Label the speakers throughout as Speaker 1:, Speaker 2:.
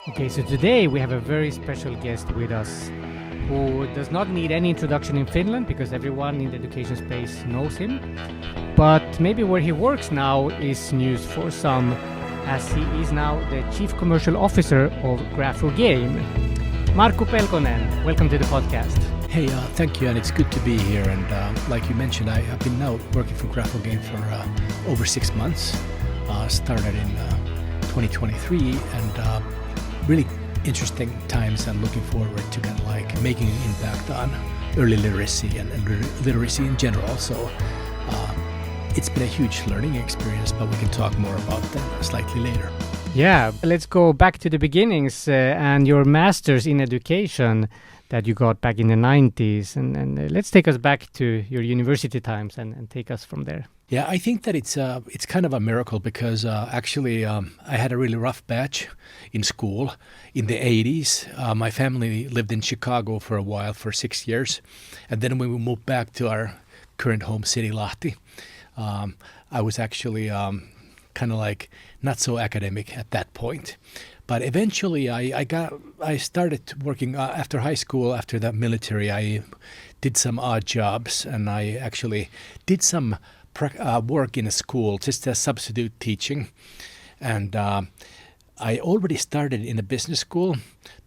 Speaker 1: Okay, so today we have a very special guest with us who does not need any introduction in Finland because everyone in the education space knows him. But maybe where he works now is news for some, as he is now the Chief Commercial Officer of GraphoGame. Markku Pelkonen, welcome to the podcast.
Speaker 2: Hey, thank you, and it's good to be here. And like you mentioned, I've been now working for GraphoGame for over 6 months. Started in 2023, and really interesting times, and looking forward to kind of like making an impact on early literacy and literacy in general. So it's been a huge learning experience, but we can talk more about that slightly later.
Speaker 1: Yeah, let's go back to the beginnings and your master's in education that you got back in the 90s. And let's take us back to your university times and take us from there.
Speaker 2: Yeah, I think that it's kind of a miracle because actually I had a really rough patch in school in the 80s. My family lived in Chicago for a while, for 6 years. And then when we moved back to our current home city, Lahti, I was actually kind of like not so academic at that point. But eventually I started working after high school, after the military. I did some odd jobs, and I actually did some work in a school, just as substitute teaching. And I already started in a business school,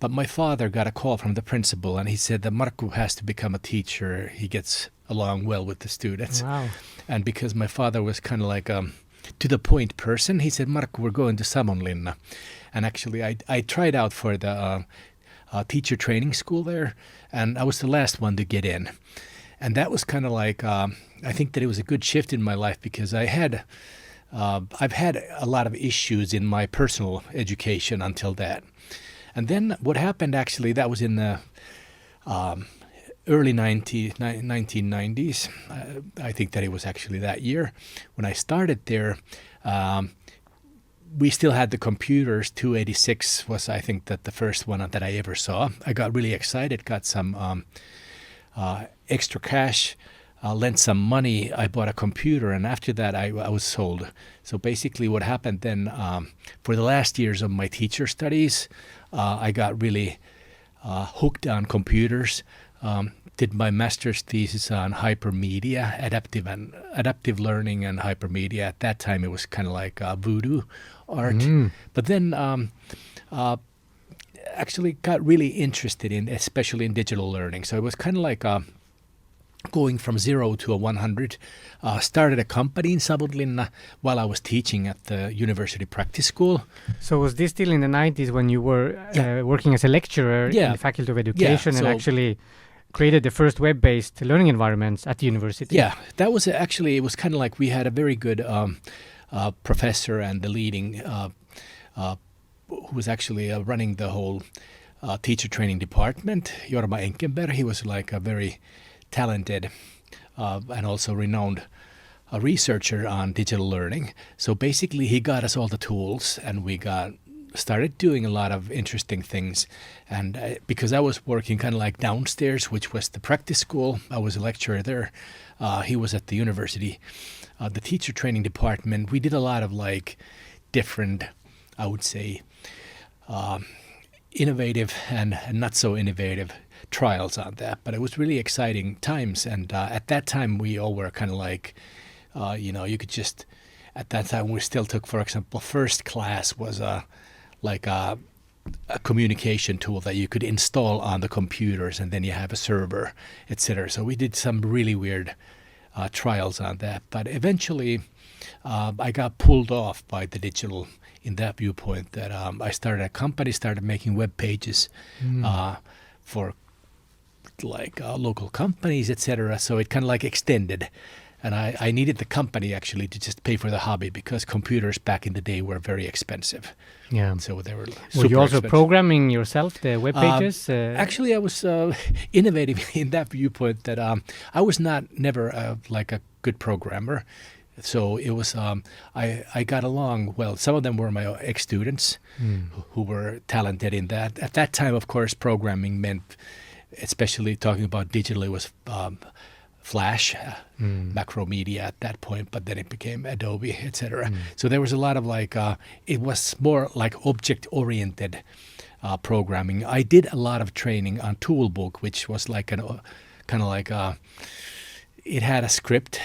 Speaker 2: but my father got a call from the principal, and he said that Markku has to become a teacher. He gets along well with the students.
Speaker 1: Wow.
Speaker 2: And because my father was kind of like to the point person, he said, Markku, we're going to Savonlinna. And actually I tried out for the teacher training school there, and I was the last one to get in. And that was kind of like, I think that it was a good shift in my life because I've had a lot of issues in my personal education until that. And then what happened actually, that was in the early 1990s. I think that it was actually that year when I started there. We still had the computers. 286 was, I think, that the first one that I ever saw. I got really excited, got some extra cash, lent some money. I bought a computer, and after that I was sold. So basically what happened then, for the last years of my teacher studies, I got really hooked on computers. Did my master's thesis on hypermedia, adaptive learning and hypermedia. At that time, it was kind of like voodoo art. But then actually got really interested in, especially in digital learning. So it was kind of like going from 0 to 100. Started a company in Savonlinna while I was teaching at the University Practice School.
Speaker 1: So was this still in the 90s when you were working as a lecturer in the Faculty of Education and actually created the first web-based learning environments at the university?
Speaker 2: Yeah, that was actually, it was kind of like we had a very good professor, and the leading, who was actually running the whole teacher training department, Jorma Enkenberg. He was like a very talented and also renowned researcher on digital learning. So basically he got us all the tools, and we started doing a lot of interesting things. And because I was working kind of like downstairs, which was the practice school, I was a lecturer there. He was at the university, the teacher training department. We did a lot of like different, I would say, innovative and not so innovative trials on that. But it was really exciting times. And at that time, we all were kind of like, you could just, at that time, we still took, for example, first class was like a communication tool that you could install on the computers, and then you have a server, etc. So we did some really weird trials on that. But eventually, I got pulled off by the digital in that viewpoint that I started a company, started making web pages for like local companies, etc. So it kind of like extended. And I needed the company actually to just pay for the hobby because computers back in the day were very expensive.
Speaker 1: Yeah.
Speaker 2: So they were super
Speaker 1: Were you also
Speaker 2: expensive.
Speaker 1: Programming yourself the web pages?
Speaker 2: Actually, I was innovative in that viewpoint that I was never like a good programmer. So it was I got along well. Some of them were my ex-students who were talented in that. At that time, of course, programming meant, especially talking about digital, it was Flash, Macromedia at that point, but then it became Adobe, etc. So there was a lot of it was more like object-oriented programming. I did a lot of training on Toolbook, which was like it had a script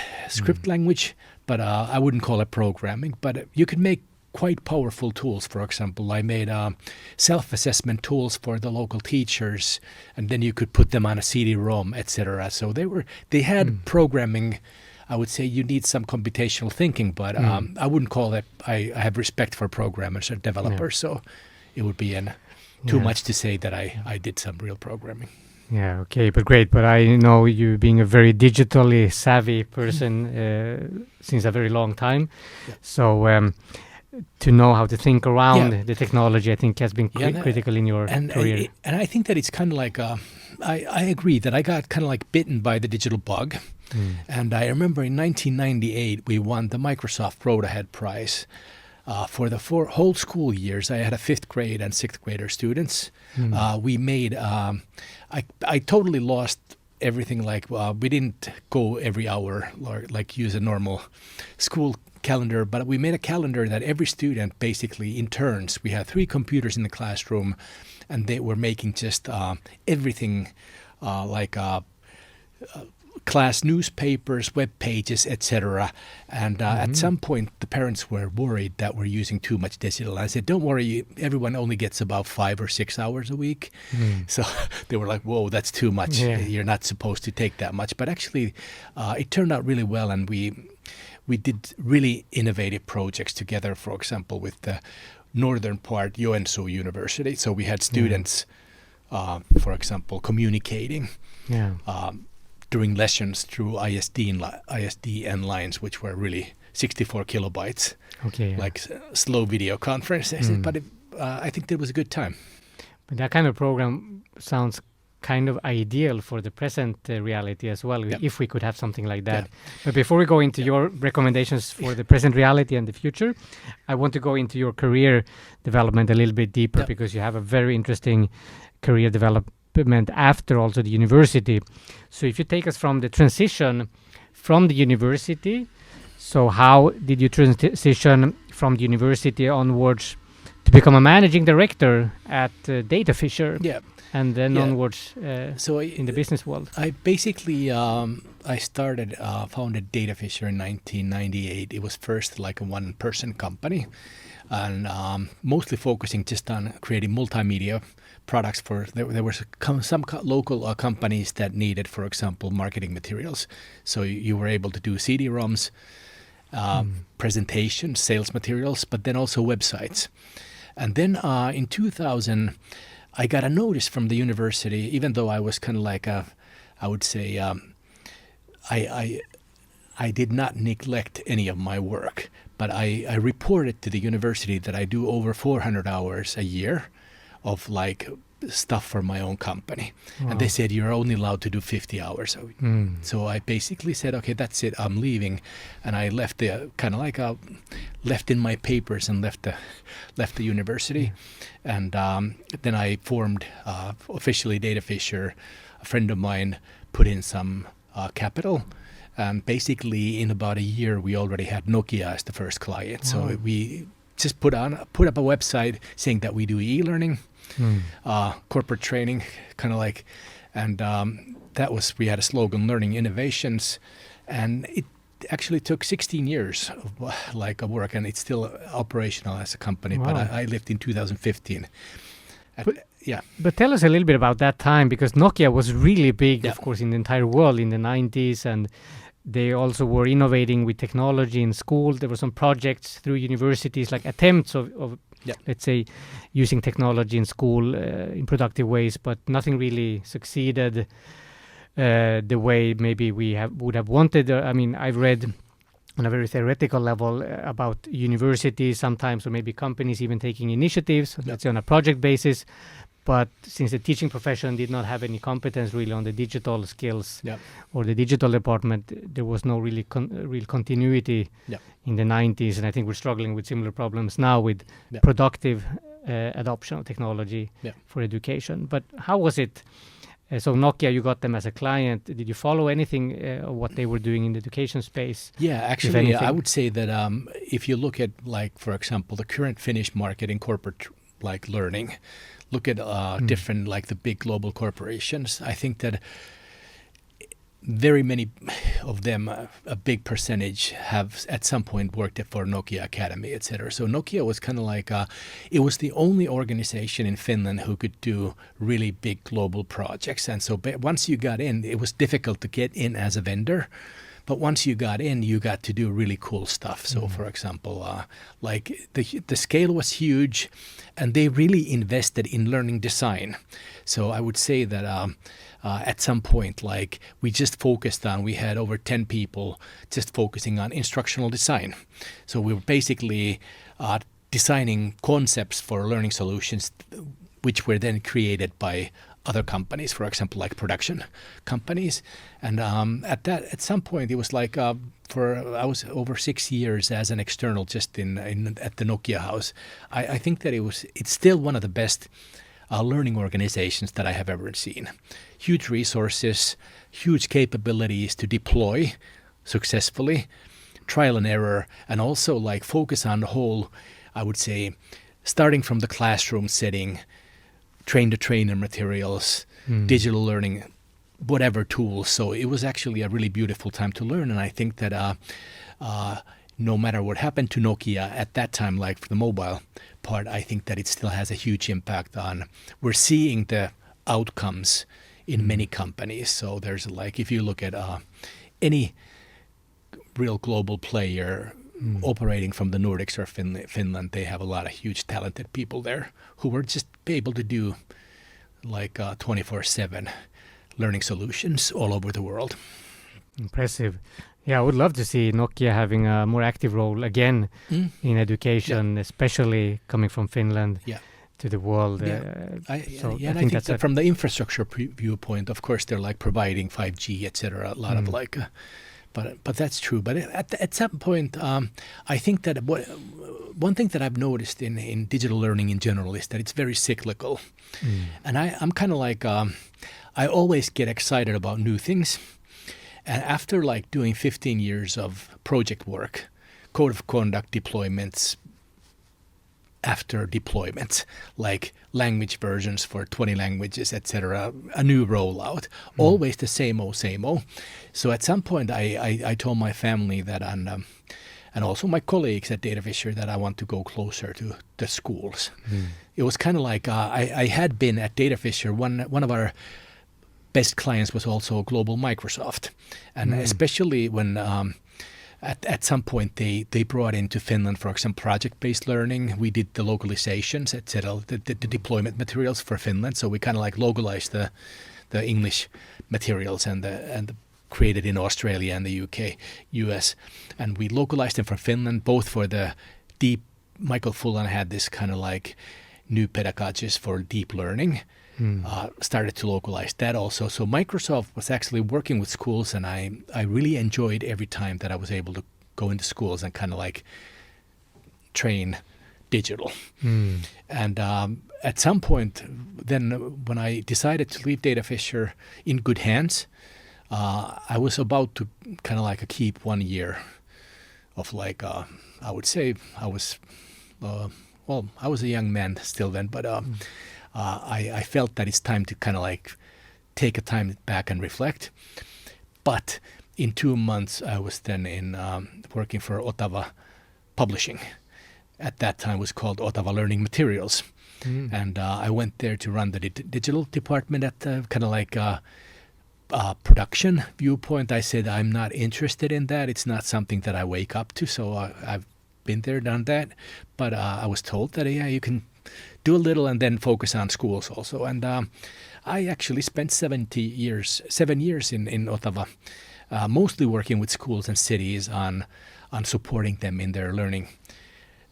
Speaker 2: language, but I wouldn't call it programming. But you could make quite powerful tools. For example, I made self-assessment tools for the local teachers, and then you could put them on a CD-ROM, etc. So they had programming. I would say you need some computational thinking, but I wouldn't call it. I have respect for programmers or developers, so it would be too much to say that I did some real programming.
Speaker 1: Yeah, okay, but great. But I know you being a very digitally savvy person since a very long time. Yeah. So to know how to think around the technology, I think has been critical in your career.
Speaker 2: And I think that it's kind of like, I agree that I got kind of like bitten by the digital bug. And I remember in 1998, we won the Microsoft Road Ahead Prize. For the whole school years, I had a 5th grade and 6th grader students. We made, I totally lost everything. We didn't go every hour or use a normal school calendar, but we made a calendar that every student basically in turns. We had 3 computers in the classroom, and they were making just everything class newspapers, web pages, etc. And at some point, the parents were worried that we're using too much digital. I said, don't worry, everyone only gets about 5 or 6 hours a week. So they were like, whoa, that's too much. You're not supposed to take that much. But actually, it turned out really well, and we did really innovative projects together, for example, with the northern part, Joensuu University. So we had students, for example, communicating during lessons through ISDN lines, which were really 64 kilobytes, slow video conferences. But I think that was a good time.
Speaker 1: But that kind of program sounds kind of ideal for the present reality as well, if we could have something like that. But before we go into your recommendations for the present reality and the future, I want to go into your career development a little bit deeper, because you have a very interesting career development after also the university. So if you take us from the transition from the university, so how did you transition from the university onwards to become a managing director at Data Fisher? And then onwards in the business world.
Speaker 2: I basically I founded Data Fisher in 1998. It was first like a one-person company, and mostly focusing just on creating multimedia products for. There were some local companies that needed, for example, marketing materials. So you were able to do CD-ROMs, presentations, sales materials, but then also websites. And then in 2000. I got a notice from the university, even though I was kind of like I would say, I did not neglect any of my work, but I reported to the university that I do over 400 hours a year of stuff for my own company. Wow. And they said, you're only allowed to do 50 hours. So I basically said, okay, that's it, I'm leaving. And I left left in my papers and left the university. And then I formed officially Data Fisher. A friend of mine put in some capital. And basically in about a year, we already had Nokia as the first client. Wow. So we just put up a website saying that we do e-learning, corporate training, and we had a slogan, learning innovations, and it actually took 16 years of work, and it's still operational as a company. Wow. But I left in 2015.
Speaker 1: But tell us a little bit about that time, because Nokia was really big, of course, in the entire world in the 90s, and they also were innovating with technology in school. There were some projects through universities, like attempts of let's say, using technology in school in productive ways, but nothing really succeeded the way maybe we would have wanted. I've read on a very theoretical level about universities sometimes, or maybe companies even taking initiatives, let's say on a project basis. But since the teaching profession did not have any competence really on the digital skills or the digital department, there was no really real continuity in the 90s. And I think we're struggling with similar problems now with productive adoption of technology for education. But how was it So Nokia, you got them as a client. Did you follow anything what they were doing in the education space?
Speaker 2: Yeah, actually, I would say that if you look at, like, for example, the current Finnish market in corporate like learning, look at different, like, the big global corporations. I think that very many of them, a big percentage, have at some point worked for Nokia Academy, etc. So Nokia was kind of like, it was the only organization in Finland who could do really big global projects. And so once you got in, it was difficult to get in as a vendor. But once you got in, you got to do really cool stuff. So, for example, like the scale was huge, and they really invested in learning design. So I would say that at some point, like, we just focused on, we had over 10 people just focusing on instructional design. So we were basically designing concepts for learning solutions, which were then created by other companies, for example, like production companies. And at some point, it was like I was over 6 years as an external just at the Nokia house. I think that it's still one of the best learning organizations that I have ever seen. Huge resources, huge capabilities to deploy successfully, trial and error, and also like focus on the whole, I would say, starting from the classroom setting, train-the-trainer materials, digital learning, whatever tools. So it was actually a really beautiful time to learn. And I think that no matter what happened to Nokia at that time, like for the mobile part, I think that it still has a huge impact on, we're seeing the outcomes in many companies. So there's like, if you look at any real global player operating from the Nordics or Finland, they have a lot of huge talented people there who were just able to do like 24/7 learning solutions all over the world.
Speaker 1: Impressive. Yeah, I would love to see Nokia having a more active role again in education, especially coming from Finland to the world.
Speaker 2: I think that from the infrastructure viewpoint, of course, they're like providing 5G, etc. A lot of like, but that's true. But at some point, I think that one thing that I've noticed in digital learning in general is that it's very cyclical, and I'm kind of like I always get excited about new things. And after like doing 15 years of project work, code of conduct deployments, after deployments, like language versions for 20 languages, etc., a new rollout, always the same old. So at some point I told my family that, and also my colleagues at DataFisher, that I want to go closer to the schools. It was kind of like I had been at DataFisher, one of our best clients was also global Microsoft, and especially when at some point they brought into Finland, for example, project-based learning. We did the localizations, etc., the deployment materials for Finland. So we kind of like localized the English materials and created in Australia and the UK, US, and we localized them for Finland, both for the deep. Michael Fullan had this kind of like new pedagogies for deep learning. Started to localize that also. So Microsoft was actually working with schools, and I really enjoyed every time that I was able to go into schools and kind of like train digital. And at some point, then when I decided to leave DataFisher in good hands, I was about to kind of like keep 1 year of like, I would say I was, I was a young man still then, but I felt that it's time to kind of like take a time back and reflect. But in 2 months, I was then working for Ottawa Publishing. At that time, it was called Ottawa Learning Materials. And I went there to run the digital department at kind of like production viewpoint. I said, I'm not interested in that. It's not something that I wake up to. So I've been there, done that. But I was told that, you can do a little and then focus on schools also. And I actually spent 7 years in Ottawa, mostly working with schools and cities on supporting them in their learning.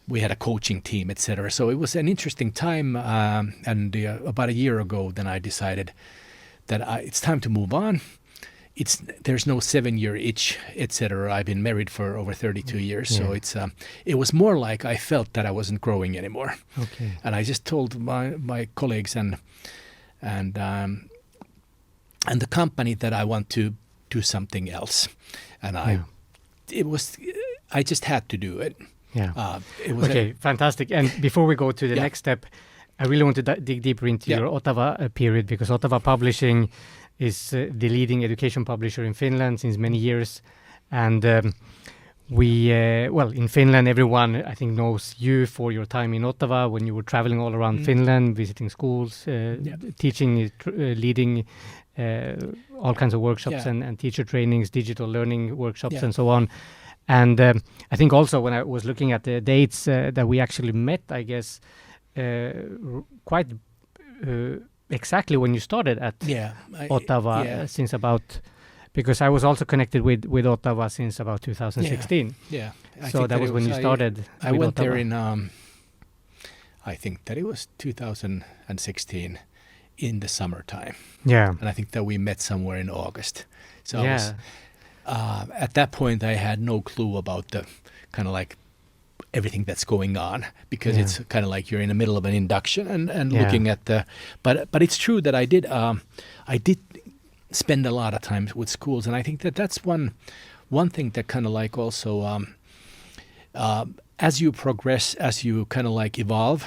Speaker 2: We had a coaching team, etc. So it was an interesting time. And about a year ago, then I decided that it's time to move on. There's no 7-year itch, etc. I've been married for over 32 years, so it was more like I felt that I wasn't growing anymore. Okay. And I just told my colleagues and and the company that I want to do something else, and I just had to do it.
Speaker 1: Yeah.
Speaker 2: It was
Speaker 1: okay, fantastic. And before we go to the next step, I really want to dig deeper into your Ottawa period, because Ottawa Publishing is the leading education publisher in Finland since many years. And in Finland, everyone, I think, knows you for your time in Ottawa when you were traveling all around Finland, visiting schools, teaching, leading all kinds of workshops and teacher trainings, digital learning workshops, and so on. And I think also when I was looking at the dates that we actually met, I guess, quite exactly when you started at Ottawa, since about, because I was also connected with Ottawa since about 2016.
Speaker 2: Yeah.
Speaker 1: So that was when you started.
Speaker 2: I went there in, I think that it was 2016 in the summertime.
Speaker 1: Yeah.
Speaker 2: And I think that we met somewhere in August. So I was, at that point, I had no clue about the kind of like everything that's going on, because it's kind of like you're in the middle of an induction and looking at the. But it's true that I did spend a lot of time with schools, and I think that that's one thing that kind of like also as you progress, as you kind of like evolve.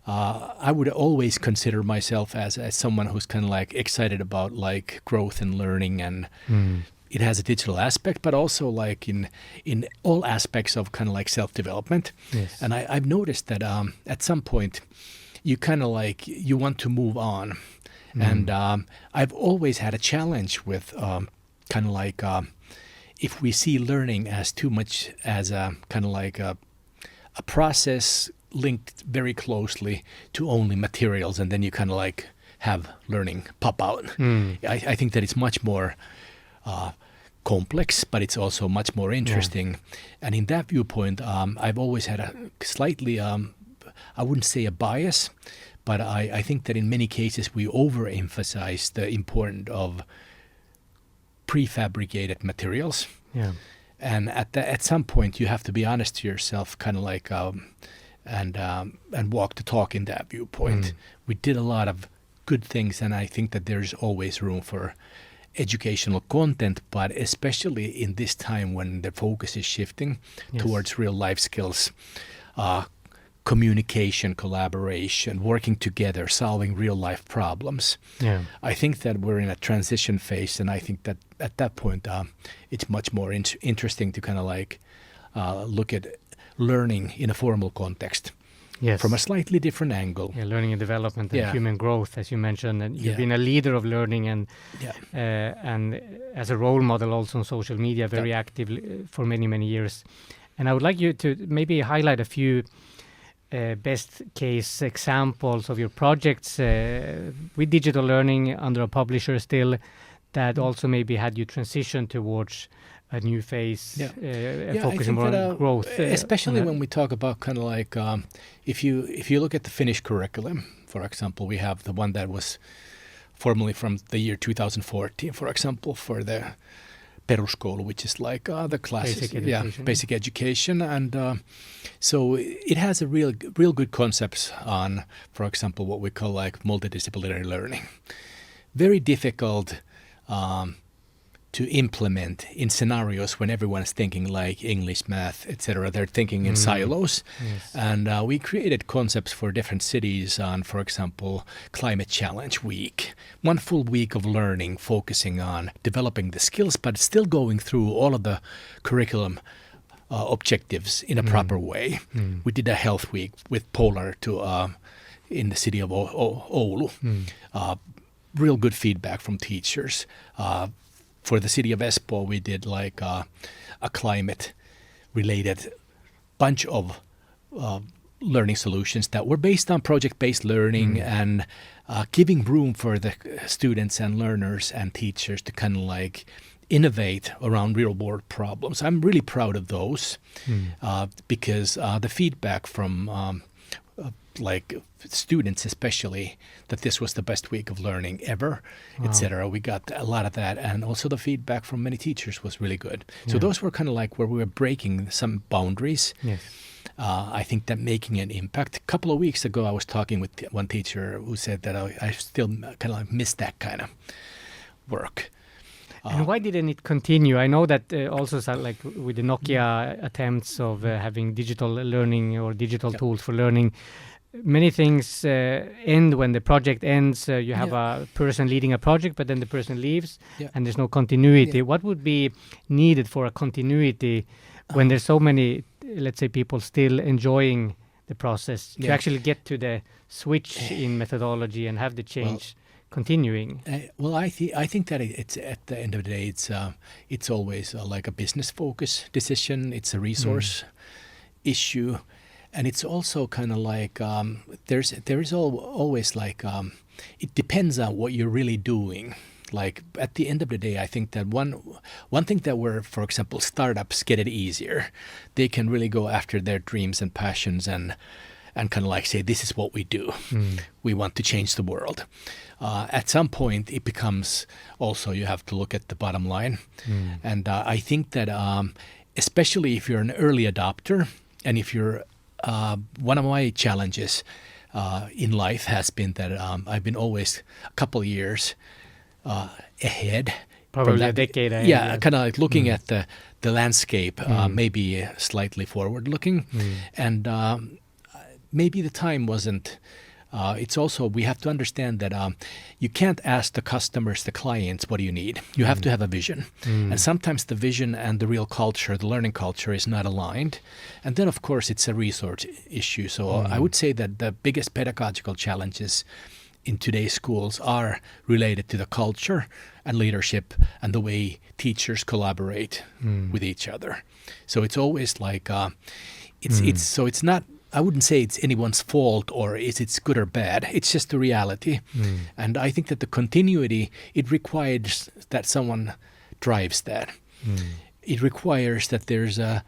Speaker 2: I would always consider myself as someone who's kind of like excited about like growth and learning, and it has a digital aspect, but also like in all aspects of kind of like self-development.
Speaker 1: Yes.
Speaker 2: And I've noticed that at some point you kind of like, you want to move on. And I've always had a challenge with kind of like if we see learning as too much as a kind of like a process linked very closely to only materials, and then you kind of like have learning pop out. I think that it's much more complex, but it's also much more interesting. And in that viewpoint, I've always had a slightly, I wouldn't say a bias, but I think that in many cases we overemphasize the importance of prefabricated materials.
Speaker 1: Yeah.
Speaker 2: And at some point you have to be honest to yourself, kind of like, and walk the talk in that viewpoint. We did a lot of good things, and I think that there's always room for educational content, but especially in this time when the focus is shifting towards real life skills, communication, collaboration, working together, solving real life problems. Yeah. I think that we're in a transition phase, and I think that at that point it's much more interesting to kind of like look at learning in a formal context. Yes. From a slightly different angle.
Speaker 1: Yeah, learning and development and human growth, as you mentioned, and you've been a leader of learning and as a role model also on social media, very active for many years. And I would like you to maybe highlight a few best case examples of your projects with digital learning under a publisher still, that also maybe had you transition towards a new phase, focusing more on growth.
Speaker 2: Especially when we talk about kind of like, if you look at the Finnish curriculum, for example, we have the one that was formerly from the year 2014, for example, for the peruskoulu, which is like the classes, basic education. And so it has a real good concepts on, for example, what we call like multidisciplinary learning. Very difficult to implement in scenarios when everyone's thinking like English, math, etc. They're thinking in silos. Yes. And we created concepts for different cities on, for example, Climate Challenge Week. 1 full week of learning, focusing on developing the skills, but still going through all of the curriculum objectives in a proper way. We did a health week with Polar in the city of Oulu. Real good feedback from teachers. For the city of Espoo, we did like a climate-related bunch of learning solutions that were based on project-based learning and giving room for the students and learners and teachers to kind of like innovate around real-world problems. I'm really proud of those because the feedback from like students especially, that this was the best week of learning ever, etc. We got a lot of that, and also the feedback from many teachers was really good. So those were kind of like where we were breaking some boundaries. Yes. I think that making an impact. A couple of weeks ago, I was talking with one teacher who said that I still kind of like miss that kind of work.
Speaker 1: And why didn't it continue? I know that also like with the Nokia attempts of having digital learning or digital tools for learning, many things end when the project ends. You have a person leading a project, but then the person leaves and there's no continuity. What would be needed for a continuity when there's so many, let's say, people still enjoying the process to actually get to the switch in methodology and have the change continuing?
Speaker 2: Well, I think that it's at the end of the day, it's always like a business focus decision. It's a resource issue, and it's also kind of like there is always like it depends on what you're really doing. Like at the end of the day, I think that one thing that where, for example, startups get it easier. They can really go after their dreams and passions and kind of like say, this is what we do. We want to change the world. At some point, it becomes also you have to look at the bottom line. And I think that especially if you're an early adopter and if you're one of my challenges in life has been that I've been always a couple of years ahead.
Speaker 1: Probably a decade ahead.
Speaker 2: Yeah, kind of like looking at the landscape, maybe slightly forward looking. And maybe the time wasn't. It's also, we have to understand that you can't ask the customers, the clients, what do you need? You have to have a vision. And sometimes the vision and the real culture, the learning culture is not aligned. And then, of course, it's a resource issue. So I would say that the biggest pedagogical challenges in today's schools are related to the culture and leadership and the way teachers collaborate with each other. So it's always like, it's not, I wouldn't say it's anyone's fault or it's good or bad. It's just the reality. And I think that the continuity, it requires that someone drives that. It requires that there's a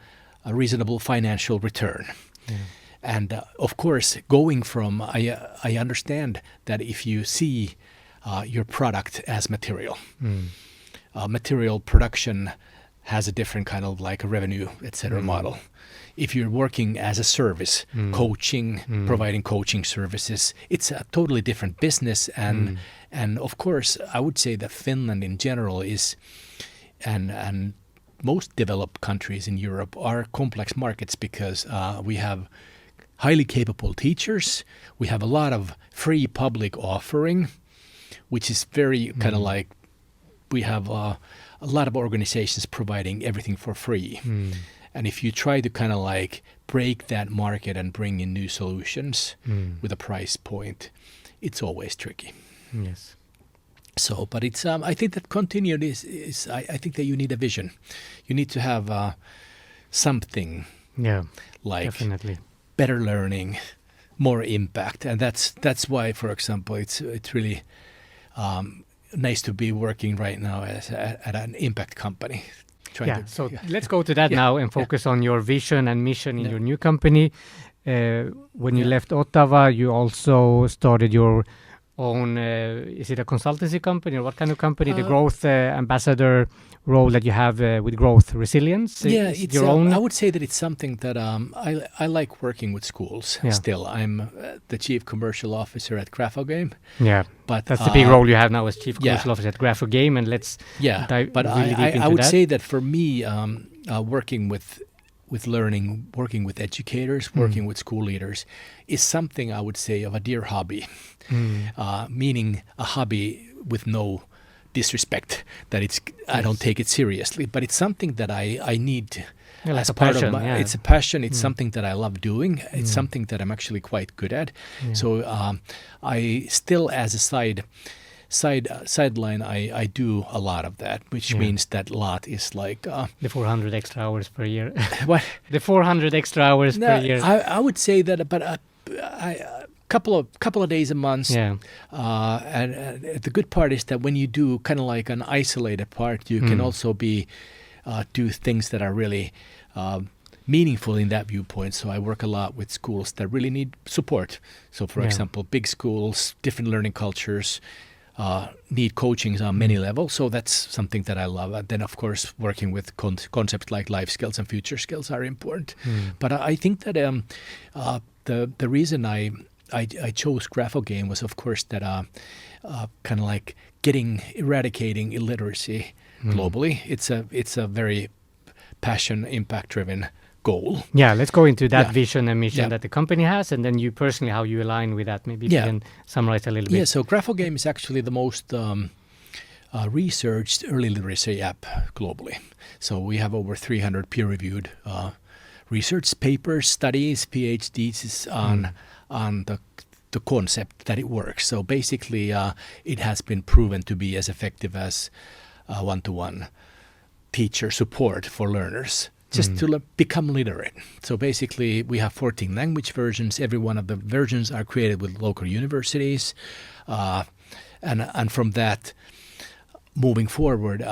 Speaker 2: reasonable financial return. And of course, going from, I understand that if you see your product as material, material production has a different kind of like a revenue, etc. model. If you're working as a service, coaching, providing coaching services, it's a totally different business. And of course, I would say that Finland in general is, and most developed countries in Europe are complex markets because we have highly capable teachers. We have a lot of free public offering, which is very kind of like, we have a lot of organizations providing everything for free. And if you try to kind of like break that market and bring in new solutions with a price point, it's always tricky.
Speaker 1: Yes.
Speaker 2: So, but it's I think that continuity is I think that you need a vision. You need to have something.
Speaker 1: Yeah.
Speaker 2: Like
Speaker 1: definitely
Speaker 2: better learning, more impact, and that's why, for example, it's really nice to be working right now at an impact company. Let's go to that now and focus on your vision and mission in your new company. When you left Ottawa, you also started your own, is it a consultancy company or what kind of company? The growth ambassador role that you have with growth resilience? Yeah, it's your own. I would say that it's something that I like working with schools still. I'm the chief commercial officer at GraphoGame.
Speaker 1: Yeah, but that's the big role you have now as chief commercial officer at GraphoGame, and let's dive
Speaker 2: but
Speaker 1: really deep into
Speaker 2: I would
Speaker 1: that.
Speaker 2: say that for me, working with learning, working with educators, working with school leaders is something I would say of a dear hobby, meaning a hobby with no disrespect, that I don't take it seriously, but it's something that I need as a part of my, it's a passion. It's something that I love doing. It's something that I'm actually quite good at. So I still, as a sideline, I do a lot of that, which means that lot is like
Speaker 1: the 400 extra hours per year.
Speaker 2: What?
Speaker 1: The 400 extra hours per year.
Speaker 2: I would say that, but couple of days a month. And the good part is that when you do kind of like an isolated part, you can also do things that are really meaningful in that viewpoint. So I work a lot with schools that really need support. So for example, big schools, different learning cultures, need coachings on many levels. So that's something that I love. And then of course, working with concepts like life skills and future skills are important. But I think that the reason I chose GraphoGame was, of course, that kind of like eradicating illiteracy globally. It's a very passion, impact-driven goal.
Speaker 1: Yeah, let's go into that
Speaker 2: Yeah.
Speaker 1: vision and mission
Speaker 2: Yeah.
Speaker 1: that the company has, and then you personally, how you align with that. Maybe if you
Speaker 2: Yeah.
Speaker 1: can summarize a little bit.
Speaker 2: Yeah, so GraphoGame is actually the most researched early literacy app globally. So we have over 300 peer-reviewed research papers, studies, PhDs on the concept that it works. So basically, it has been proven to be as effective as one-to-one teacher support for learners, just to become literate. So basically, we have 14 language versions. Every one of the versions are created with local universities, and from that, moving forward,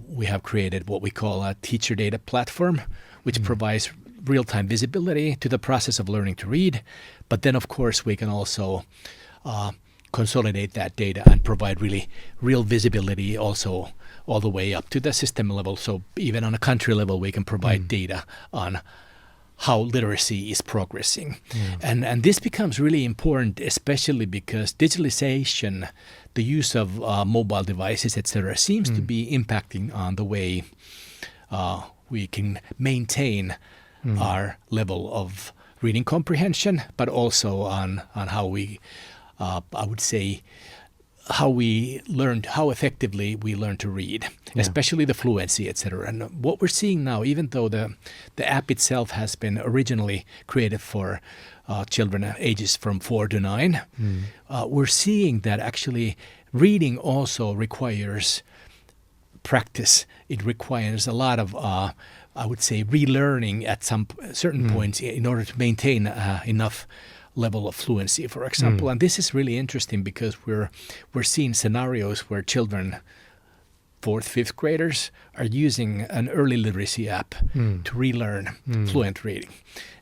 Speaker 2: we have created what we call a teacher data platform, which provides real-time visibility to the process of learning to read. But then, of course, we can also consolidate that data and provide really real visibility also all the way up to the system level. So even on a country level, we can provide data on how literacy is progressing. And this becomes really important, especially because digitalization, the use of mobile devices, etc., seems to be impacting on the way we can maintain our level of reading comprehension, but also on how we, I would say, how effectively we learn to read, especially the fluency, etc. And what we're seeing now, even though the app itself has been originally created for children ages from 4 to 9, we're seeing that actually reading also requires practice. It requires a lot of, I would say, relearning at some certain points in order to maintain enough level of fluency, for example. And this is really interesting because we're seeing scenarios where children, 4th, 5th graders, are using an early literacy app to relearn fluent reading.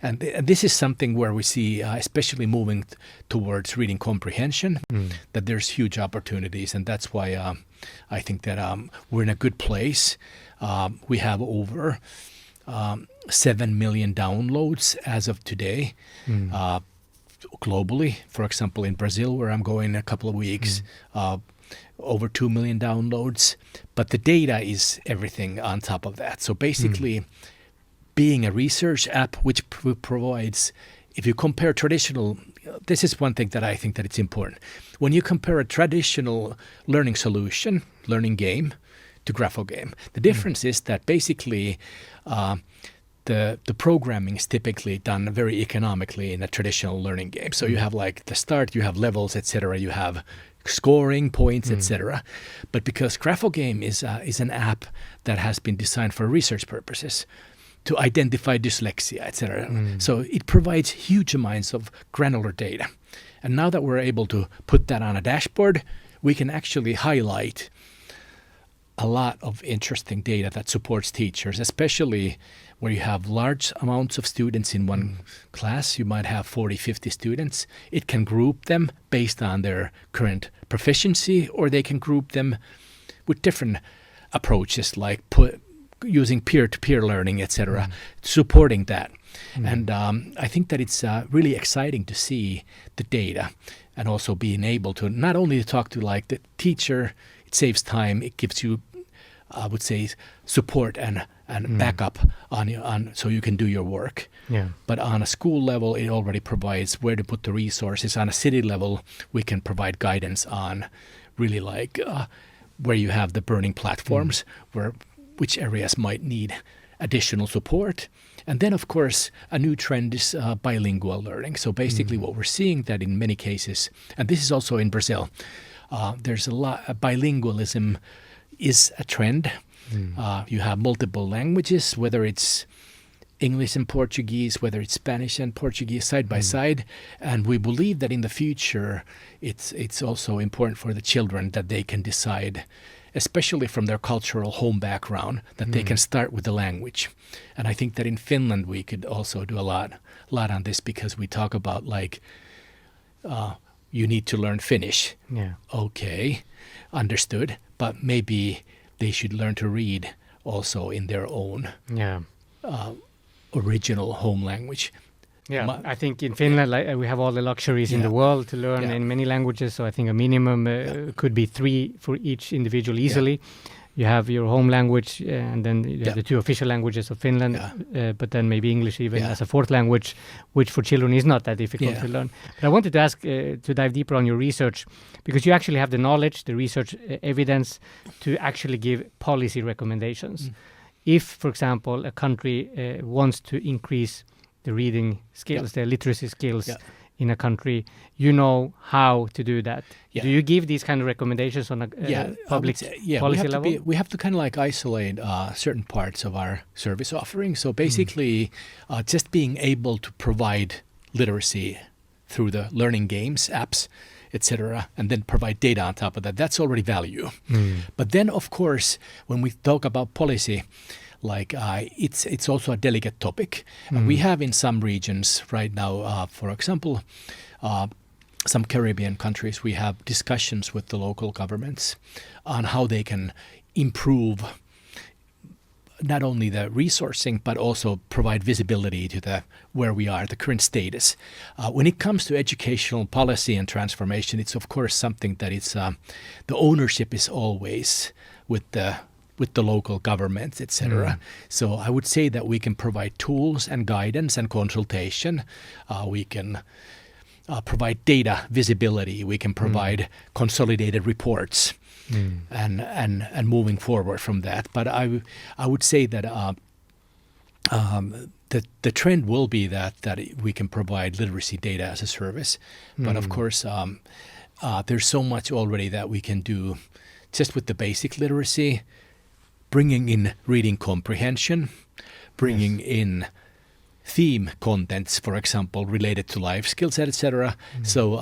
Speaker 2: And this is something where we see, especially moving towards reading comprehension, that there's huge opportunities. And that's why I think that we're in a good place. We have over 7 million downloads as of today. Globally, for example, in Brazil, where I'm going in a couple of weeks, over 2 million downloads. But the data is everything on top of that. So basically, being a research app which provides, if you compare traditional, this is one thing that I think that it's important. When you compare a traditional learning solution, learning game, to GraphoGame, the difference is that basically the programming is typically done very economically in a traditional learning game. So you have like the start, you have levels, etc. You have scoring points, etc. But because GraphoGame is an app that has been designed for research purposes to identify dyslexia, etc. So it provides huge amounts of granular data. And now that we're able to put that on a dashboard, we can actually highlight a lot of interesting data that supports teachers, especially where you have large amounts of students in one class. You might have 40, 50 students. It can group them based on their current proficiency, or they can group them with different approaches, like using peer-to-peer learning, etc., supporting that. And I think that it's really exciting to see the data and also being able to not only talk to like the teacher. It saves time. It gives you, I would say, support and backup on so you can do your work.
Speaker 1: Yeah.
Speaker 2: But on a school level, it already provides where to put the resources. On a city level, we can provide guidance on really like where you have the burning platforms, which areas might need additional support. And then, of course, a new trend is bilingual learning. So basically what we're seeing that in many cases, and this is also in Brazil, there's a lot. Bilingualism is a trend. You have multiple languages, whether it's English and Portuguese, whether it's Spanish and Portuguese side by side. And we believe that in the future, it's also important for the children that they can decide, especially from their cultural home background, that they can start with the language. And I think that in Finland, we could also do a lot on this, because we talk about like, you need to learn Finnish.
Speaker 1: Yeah.
Speaker 2: Okay, understood. But maybe they should learn to read also in their own original home language.
Speaker 1: Yeah, I think in Finland we have all the luxuries in the world to learn in many languages. So I think a minimum could be 3 for each individual easily. Yeah. You have your home language, and then you have the 2 official languages of Finland, but then maybe English even as a 4th language, which for children is not that difficult to learn. But I wanted to ask, to dive deeper on your research, because you actually have the knowledge, the research evidence to actually give policy recommendations. If, for example, a country wants to increase the reading skills, the literacy skills in a country, you know how to do that. Yeah. Do you give these kind of recommendations on a public policy level?
Speaker 2: We have to kind of like isolate certain parts of our service offering. So basically, just being able to provide literacy through the learning games, apps, etc., and then provide data on top of that, that's already value. But then, of course, when we talk about policy, it's also a delicate topic. We have in some regions right now, for example, some Caribbean countries, we have discussions with the local governments on how they can improve not only the resourcing, but also provide visibility to where we are, the current status. When it comes to educational policy and transformation, it's of course something that the ownership is always with the local governments, etc. So I would say that we can provide tools and guidance and consultation. We can provide data visibility. We can provide consolidated reports and moving forward from that. But I would say that the trend will be that we can provide literacy data as a service. But of course, there's so much already that we can do just with the basic literacy, bringing in reading comprehension, bringing in theme contents, for example, related to life skills, etc. So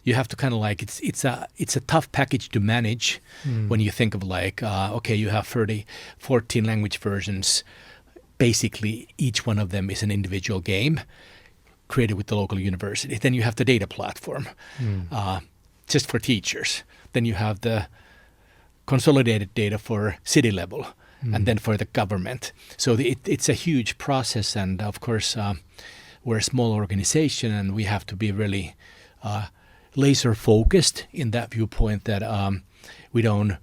Speaker 2: you have to kind of like it's a tough package to manage when you think of okay, you have 14 language versions. Basically, each one of them is an individual game created with the local university. Then you have the data platform just for teachers. Then you have the consolidated data for city level, and then for the government. So it's a huge process, and of course we're a small organization, and we have to be really laser focused in that viewpoint that we don't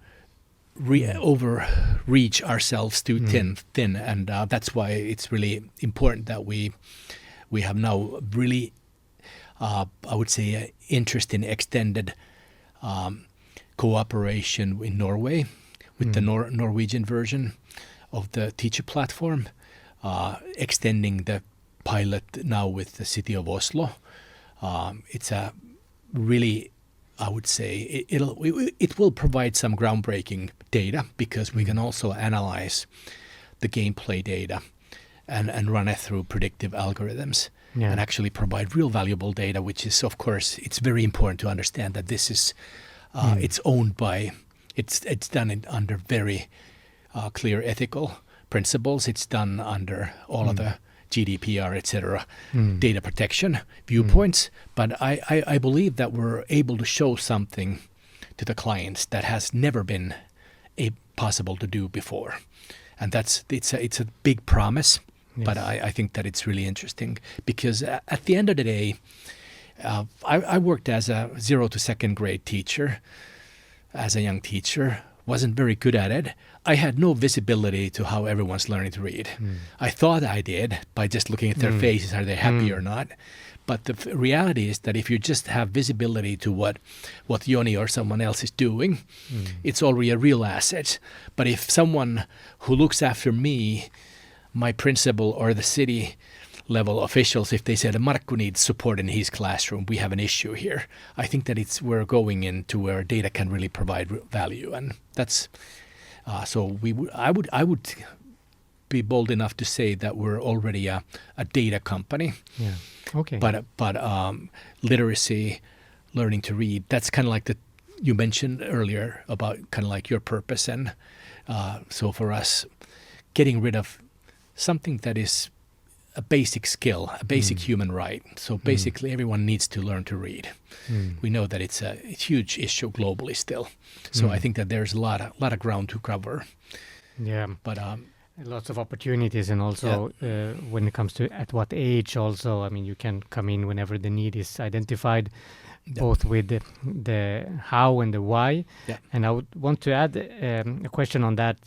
Speaker 2: overreach ourselves too thin, and that's why it's really important that we have now really I would say interest in extended cooperation in Norway with the Norwegian version of the teacher platform, extending the pilot now with the city of Oslo. It's a really, I would say, it will provide some groundbreaking data, because we can also analyze the gameplay data and run it through predictive algorithms and actually provide real valuable data, which is, of course, it's very important to understand that this is it's owned by, it's done under very clear ethical principles. It's done under all of the GDPR, etc., data protection viewpoints. But I believe that we're able to show something to the clients that has never been possible to do before, and it's a big promise. Yes. But I think that it's really interesting, because at the end of the day, I worked as a 0 to 2nd grade teacher, as a young teacher, wasn't very good at it. I had no visibility to how everyone's learning to read. I thought I did by just looking at their faces, are they happy or not? But the reality is that if you just have visibility to what Joni or someone else is doing, it's already a real asset. But if someone who looks after me, my principal or the city level officials, if they said Markku needs support in his classroom, we have an issue here. I think that we're going into where data can really provide value, and that's so I would be bold enough to say that we're already a data company.
Speaker 1: Yeah. Okay.
Speaker 2: But literacy, learning to read, that's kind of like you mentioned earlier about kind of like your purpose, and so for us, getting rid of something that is a basic skill, a basic human right. So basically everyone needs to learn to read. We know that it's a huge issue globally still. So I think that there's a lot of ground to cover.
Speaker 1: Yeah.
Speaker 2: But
Speaker 1: Lots of opportunities, and also when it comes to at what age also, I mean, you can come in whenever the need is identified, both with the how and the why. And I would want to add a question on that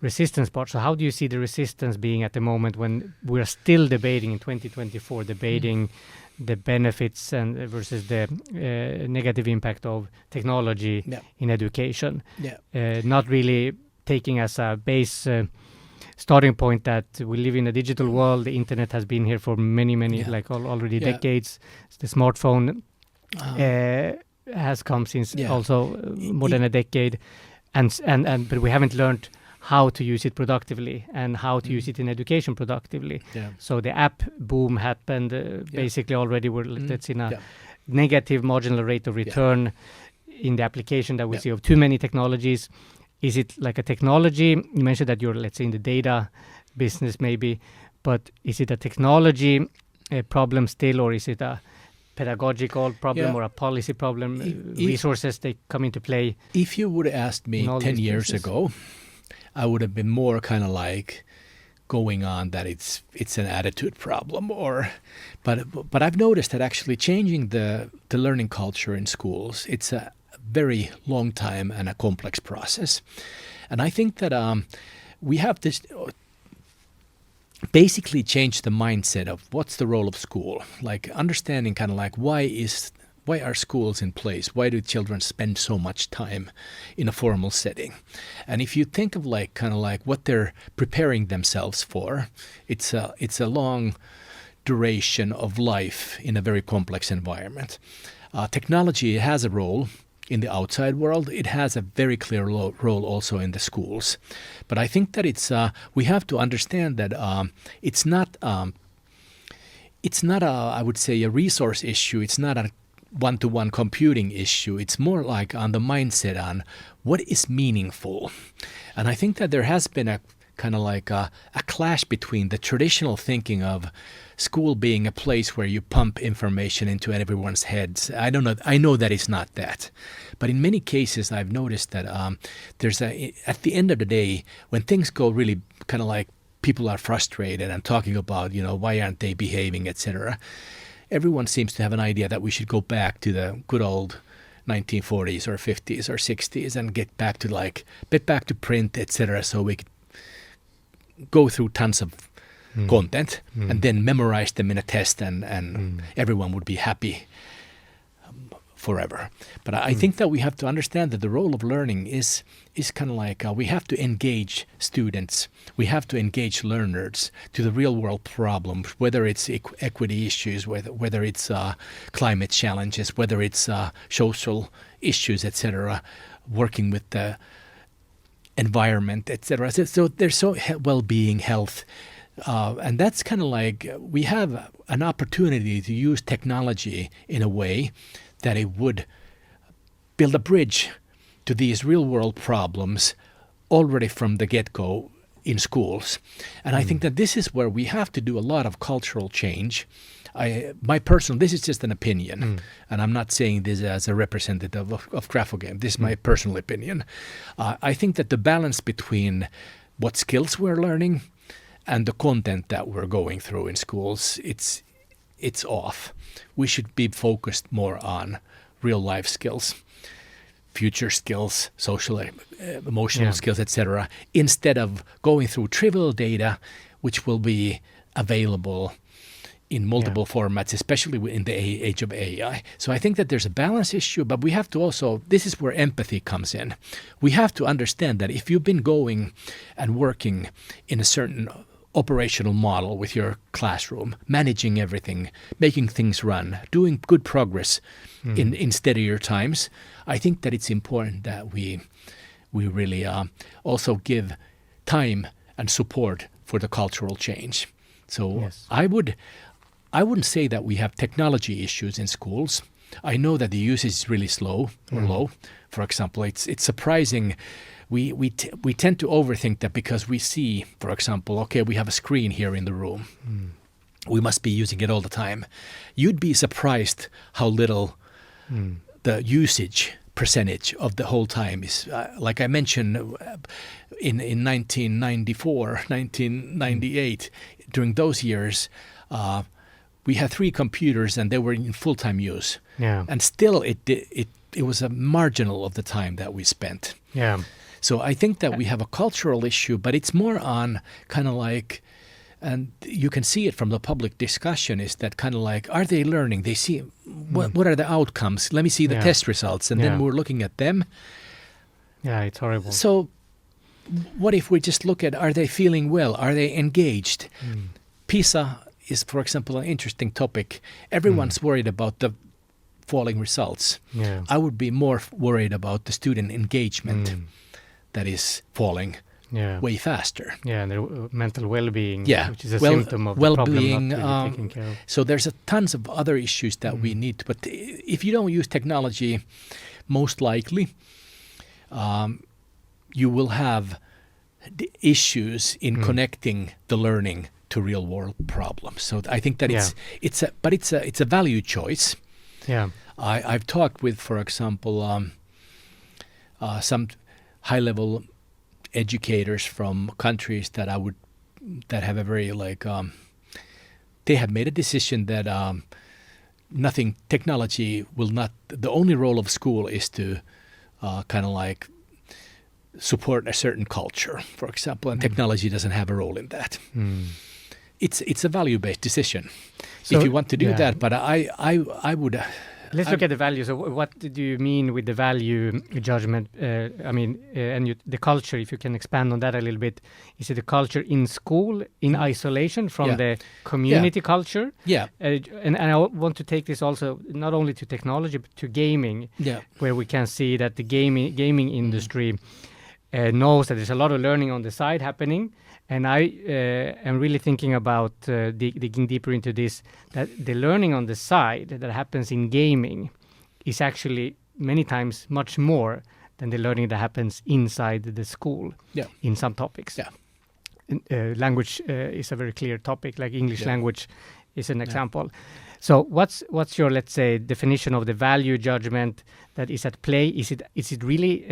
Speaker 1: resistance part. So how do you see the resistance being at the moment when we're still debating in 2024, debating the benefits and versus the negative impact of technology in education? Not really taking as a base starting point that we live in a digital world. The internet has been here for many, like already decades. The smartphone has come since also more than a decade, and but we haven't learned how to use it productively and how to use it in education productively. So the app boom happened basically already. That's in a negative marginal rate of return in the application that we see of too many technologies. Is it like a technology? You mentioned that you're, let's say, in the data business maybe, but is it a technology problem still, or is it a pedagogical problem or a policy problem? Resources, they come into play.
Speaker 2: If you would have asked me 10 years ago, I would have been more kind of like going on that it's an attitude problem, but I've noticed that actually changing the learning culture in schools, it's a very long time and a complex process. And I think that we have this basically change the mindset of what's the role of school, like understanding kind of like why are schools in place? Why do children spend so much time in a formal setting? And if you think of like kind of like what they're preparing themselves for, it's a long duration of life in a very complex environment. Technology has a role in the outside world. It has a very clear role also in the schools. But I think that we have to understand that it's not I would say a resource issue. It's not a one-to-one computing issue. It's more like on the mindset on what is meaningful. And I think that there has been a kind of like a clash between the traditional thinking of school being a place where you pump information into everyone's heads. I don't know. I know that it's not that. But in many cases, I've noticed that at the end of the day, when things go really kind of like people are frustrated and talking about, why aren't they behaving, etc., everyone seems to have an idea that we should go back to the good old 1940s or 50s or 60s and get back to print, etc., so we could go through tons of content and then memorize them in a test and everyone would be happy forever. But I think that we have to understand that the role of learning is kind of like we have to engage students, we have to engage learners to the real world problems, whether it's equity issues, whether it's climate challenges, whether it's social issues, etc., working with the environment, etc. So there's well-being, health, and that's kind of like we have an opportunity to use technology in a way that it would build a bridge to these real-world problems already from the get-go in schools. And I think that this is where we have to do a lot of cultural change. This is just an opinion, and I'm not saying this as a representative of GraphoGame. This is my personal opinion. I think that the balance between what skills we're learning and the content that we're going through in schools, it's off. We should be focused more on real life skills, future skills, social, emotional skills, etc., instead of going through trivial data, which will be available in multiple formats, especially in the age of AI. So I think that there's a balance issue, but we have to also, this is where empathy comes in. We have to understand that if you've been going and working in a certain operational model with your classroom, managing everything, making things run, doing good progress in steadier times, I think that it's important that we really also give time and support for the cultural change. So I wouldn't say that we have technology issues in schools. I know that the usage is really slow or low. For example, it's surprising. We tend to overthink that because we see, for example, okay, we have a screen here in the room. We must be using it all the time. You'd be surprised how little the usage percentage of the whole time is, like I mentioned, in 1994, 1998, during those years, we had 3 computers and they were in full-time use.
Speaker 1: Yeah.
Speaker 2: And still it was a marginal of the time that we spent.
Speaker 1: Yeah.
Speaker 2: So I think that we have a cultural issue, but it's more on kind of like, and you can see it from the public discussion, is that kind of like, are they learning? They see, what are the outcomes? Let me see the test results. And then we're looking at them.
Speaker 1: Yeah, it's horrible.
Speaker 2: So what if we just look at, are they feeling well? Are they engaged? PISA is, for example, an interesting topic. Everyone's worried about the falling results.
Speaker 1: Yeah.
Speaker 2: I would be more worried about the student engagement that is falling way faster.
Speaker 1: Yeah, and their mental well-being, which is a
Speaker 2: well,
Speaker 1: symptom of the
Speaker 2: well-being,
Speaker 1: problem not really taken care of.
Speaker 2: So there's tons of other issues that we need to, but if you don't use technology, most likely you will have the issues in connecting the learning to real-world problems. So I think that it's a value choice.
Speaker 1: Yeah,
Speaker 2: I've talked with, for example, some high-level educators from countries that have a very they have made a decision that technology will not. The only role of school is to kind of like support a certain culture, for example, and technology doesn't have a role in that. It's a value-based decision. So if you want to do that, but I would.
Speaker 1: Let's look at the value. So what do you mean with the value judgment? The culture, if you can expand on that a little bit. Is it the culture in school, in isolation from the community culture? Yeah. And I want to take this also not only to technology, but to gaming, where we can see that the gaming industry knows that there's a lot of learning on the side happening. And I am really thinking about digging deeper into this, that the learning on the side that happens in gaming is actually many times much more than the learning that happens inside the school in some topics. Yeah. Language is a very clear topic, like English language is an example. So what's your, let's say, definition of the value judgment that is at play? Is it really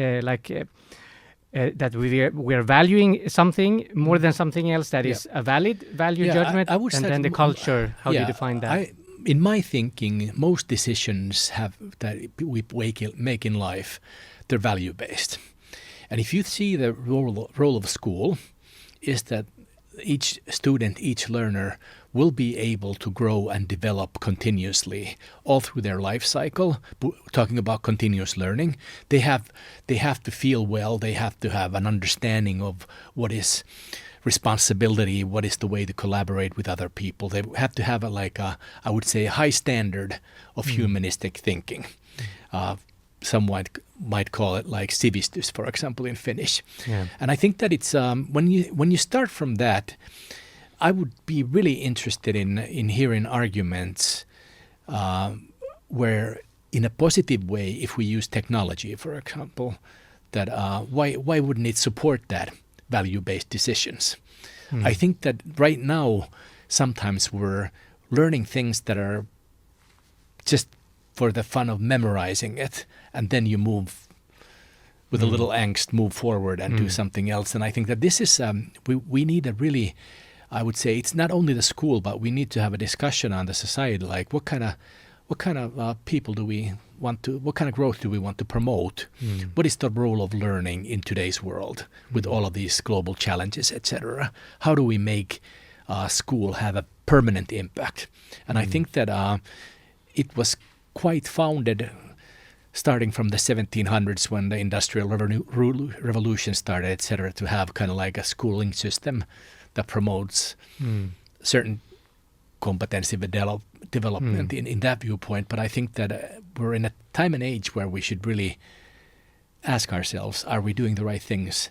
Speaker 1: that we are valuing something more than something else that is a valid value judgment? I would say, and then the culture, how do you define that?
Speaker 2: In my thinking, most decisions that we make in life, they're value-based. And if you see the role of school is that each student, each learner will be able to grow and develop continuously all through their life cycle. Talking about continuous learning, they have to feel well. They have to have an understanding of what is responsibility, what is the way to collaborate with other people. They have to have I would say, a high standard of humanistic thinking. Some might call it like sivistys, for example, in Finnish. Yeah. And I think that it's when you start from that, I would be really interested in hearing arguments where, in a positive way, if we use technology, for example, that why wouldn't it support that value-based decisions? I think that right now, sometimes we're learning things that are just for the fun of memorizing it, and then you move with a little angst, move forward and do something else. And I think that this is we need a really, I would say, it's not only the school, but we need to have a discussion on the society, like what kind of people do we want to, what kind of growth do we want to promote? What is the role of learning in today's world with all of these global challenges, etc.? How do we make school have a permanent impact? And I think that it was quite founded starting from the 1700s when the Industrial Revolution started, etc., to have kind of like a schooling system that promotes certain competency development in that viewpoint. But I think that we're in a time and age where we should really ask ourselves, are we doing the right things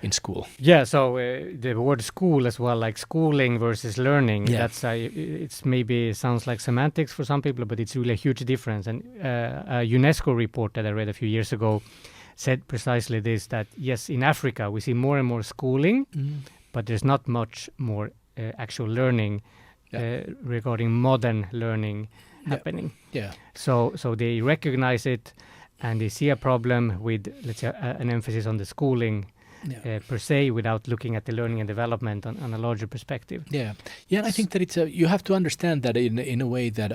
Speaker 2: in school? Yeah, so the word school as well, like schooling versus learning, that's it's maybe sounds like semantics for some people, but it's really a huge difference. And a UNESCO report that I read a few years ago said precisely this, that yes, in Africa we see more and more schooling, but there's not much more actual learning regarding modern learning happening. So they recognize it,
Speaker 1: and they see a problem with, let's say, an emphasis on the schooling per se, without looking at the learning and development on a larger perspective.
Speaker 2: Yeah. I think that you have to understand that in a way that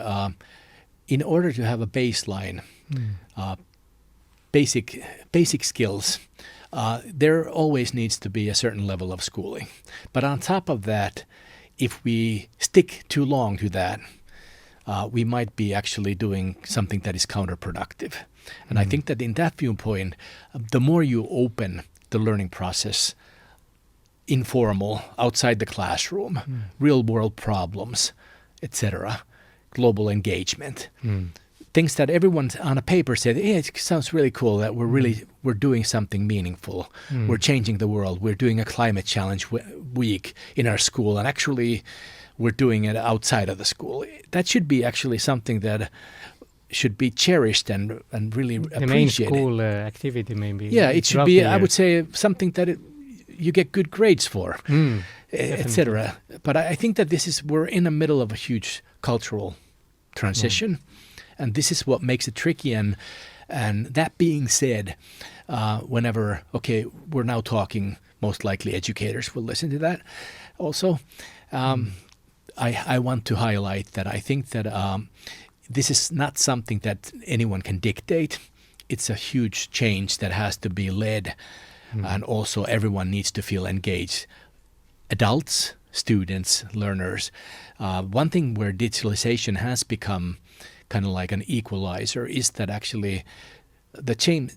Speaker 2: in order to have a baseline, basic skills, there always needs to be a certain level of schooling. But on top of that, if we stick too long to that, we might be actually doing something that is counterproductive. And I think that in that viewpoint, the more you open the learning process, informal, outside the classroom, real world problems, etc., global engagement, things that everyone on a paper said, hey, it sounds really cool that we're doing something meaningful. We're changing the world. We're doing a climate challenge week in our school, and actually we're doing it outside of the school. That should be actually something that should be cherished and really appreciated.
Speaker 1: The main school activity, maybe.
Speaker 2: Yeah, it should be, I would say, something that you get good grades for, etc. But I think that we're in the middle of a huge cultural transition, and this is what makes it tricky. And that being said, we're now talking, most likely educators will listen to that also. I want to highlight that I think that this is not something that anyone can dictate. It's a huge change that has to be led, and also everyone needs to feel engaged. Adults, students, learners. One thing where digitalization has become kind of like an equalizer is that actually the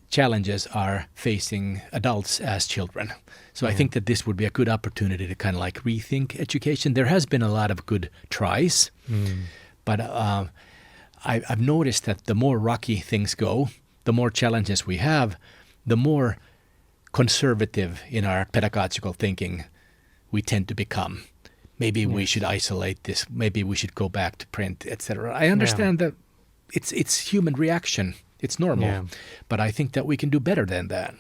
Speaker 2: challenges are facing adults as children. So I think that this would be a good opportunity to kind of like rethink education. There has been a lot of good tries, but I've noticed that the more rocky things go, the more challenges we have, the more conservative in our pedagogical thinking we tend to become. Maybe we should isolate this. Maybe we should go back to print, etc. I understand that it's human reaction. It's normal, but I think that we can do better than that.